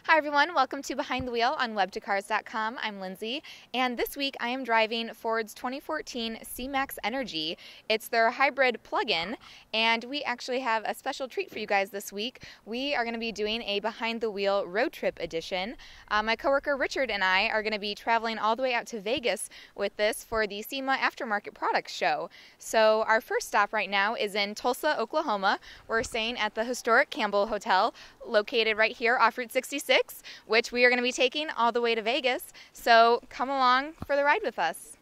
Hi everyone, welcome to Behind the Wheel on web2cars.com. I'm Lindsay, and this week I am driving Ford's 2014 C-Max Energi. It's their hybrid plug-in, and we actually have a special treat for you guys this week. We are going to be doing a Behind the Wheel road trip edition. My coworker Richard and I are going to be traveling all the way out to Vegas with this for the SEMA Aftermarket Products Show. So our first stop right now is in Tulsa, Oklahoma. We're staying at the historic Campbell Hotel, located right here off Route 66. Which we are going to be taking all the way to Vegas. So come along for the ride with us.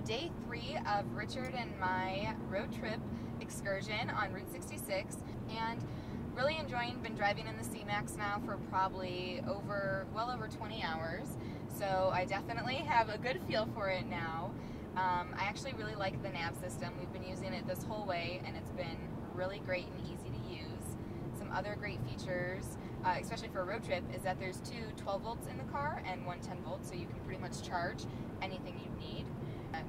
Day 3 of Richard and my road trip excursion on Route 66, and really enjoying. Been driving in the C-Max now for probably well over 20 hours, so I definitely have a good feel for it now. I actually really like the nav system. We've been using it this whole way, and it's been really great and easy to use. Some other great features, especially for a road trip, is that there's two 12 volts in the car and one 10 volts, so you can pretty much charge anything you need.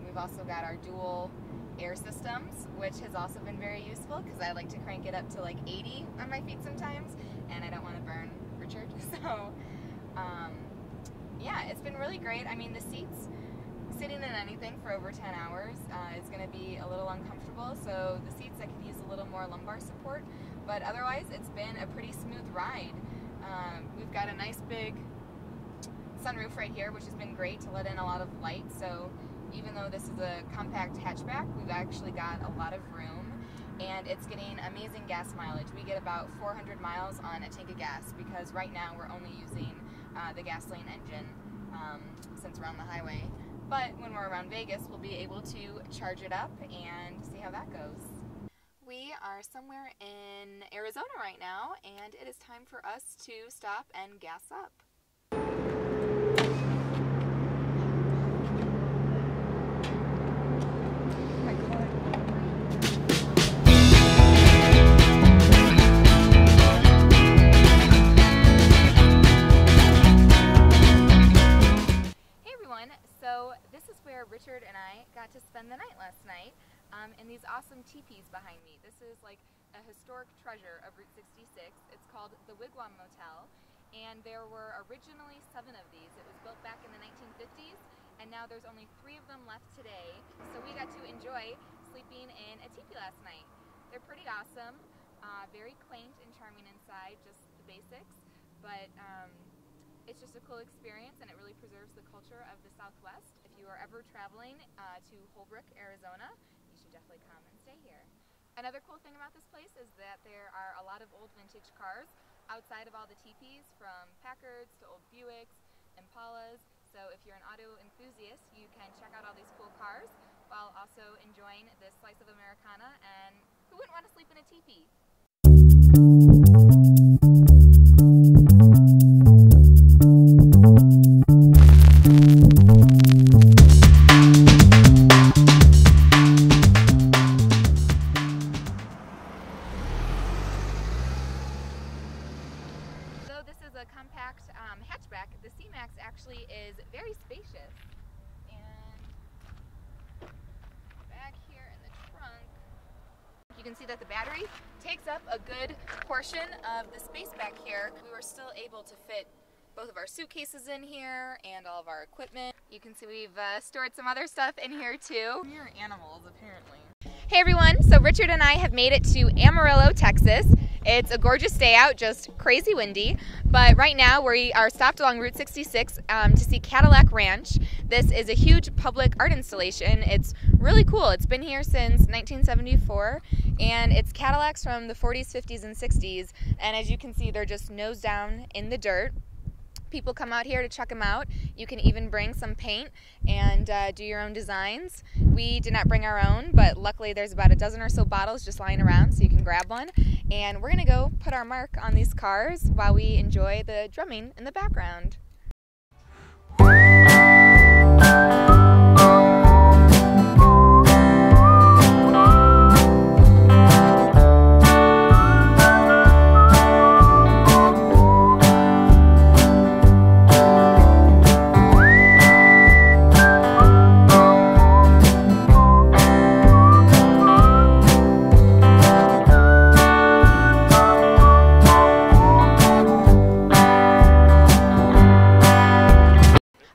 We've also got our dual air systems, which has also been very useful because I like to crank it up to like 80 on my feet sometimes, and I don't want to burn Richard. So yeah, it's been really great. I mean, the seats, sitting in anything for over 10 hours is going to be a little uncomfortable, so the seats I could use a little more lumbar support, but otherwise it's been a pretty smooth ride. We've got a nice big sunroof right here, which has been great to let in a lot of light, so even though this is a compact hatchback, we've actually got a lot of room, and it's getting amazing gas mileage. We get about 400 miles on a tank of gas because right now we're only using the gasoline engine since we're on the highway. But when we're around Vegas, we'll be able to charge it up and see how that goes. We are somewhere in Arizona right now, and it is time for us to stop and gas up. So this is where Richard and I got to spend the night last night in these awesome teepees behind me. This is like a historic treasure of Route 66. It's called the Wigwam Motel, and there were originally 7 of these. It was built back in the 1950s, and now there's only 3 of them left today. So we got to enjoy sleeping in a teepee last night. They're pretty awesome, very quaint and charming inside, just the basics, but it's just a cool experience, and it really preserves the culture of the Southwest. If you are ever traveling to Holbrook, Arizona, you should definitely come and stay here. Another cool thing about this place is that there are a lot of old vintage cars outside of all the teepees, from Packards to old Buicks, Impalas. So if you're an auto enthusiast, you can check out all these cool cars while also enjoying this slice of Americana, and who wouldn't want to sleep in a teepee? A compact hatchback. The C-Max actually is very spacious, and back here in the trunk you can see that the battery takes up a good portion of the space back here. We were still able to fit both of our suitcases in here and all of our equipment. You can see we've stored some other stuff in here too. We are animals, apparently. Hey everyone, so Richard and I have made it to Amarillo, Texas. It's a gorgeous day out, just crazy windy, but right now we are stopped along Route 66 to see Cadillac Ranch. This is a huge public art installation. It's really cool. It's been here since 1974, and it's Cadillacs from the 40s, 50s, and 60s, and as you can see, they're just nose down in the dirt. people come out here to check them out. You can even bring some paint and do your own designs. We did not bring our own, but luckily there's about a dozen or so bottles just lying around, so you can grab one. And we're gonna go put our mark on these cars while we enjoy the drumming in the background.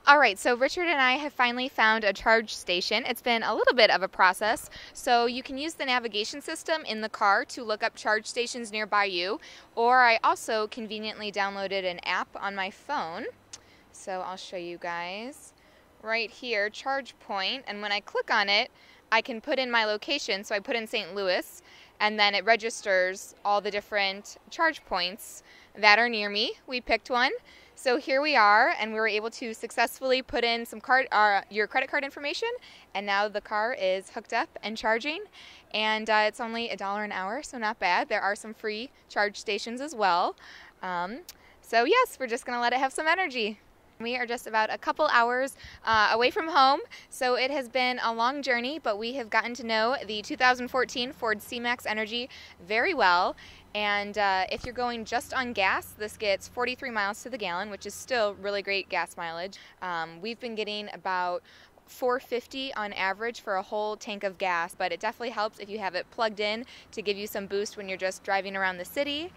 Alright, so Richard and I have finally found a charge station. It's been a little bit of a process, so you can use the navigation system in the car to look up charge stations nearby you, or I also conveniently downloaded an app on my phone. So I'll show you guys. Right here, Charge Point, and when I click on it, I can put in my location, so I put in St. Louis, and then it registers all the different charge points that are near me. We picked one. So here we are, and we were able to successfully put in some your credit card information, and now the car is hooked up and charging, and it's only $1 an hour, so not bad. There are some free charge stations as well. So yes, we're just going to let it have some energy. We are just about a couple hours away from home, so it has been a long journey, but we have gotten to know the 2014 Ford C-Max Energi very well. And if you're going just on gas, this gets 43 miles to the gallon, which is still really great gas mileage. We've been getting about 450 on average for a whole tank of gas, but it definitely helps if you have it plugged in to give you some boost when you're just driving around the city.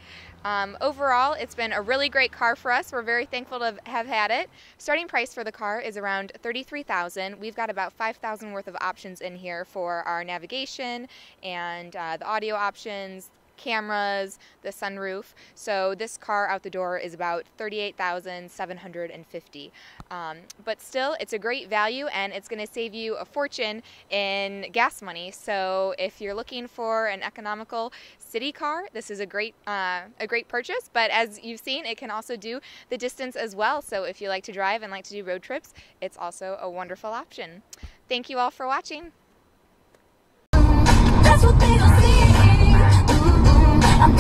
Overall, it's been a really great car for us. We're very thankful to have had it. Starting price for the car is around $33,000. We've got about $5,000 worth of options in here for our navigation and the audio options, cameras, the sunroof. So this car out the door is about $38,750. But still, it's a great value, and it's going to save you a fortune in gas money. So if you're looking for an economical city car, this is a great purchase. But as you've seen, it can also do the distance as well. So if you like to drive and like to do road trips, it's also a wonderful option. Thank you all for watching. That's what they don't see. I'm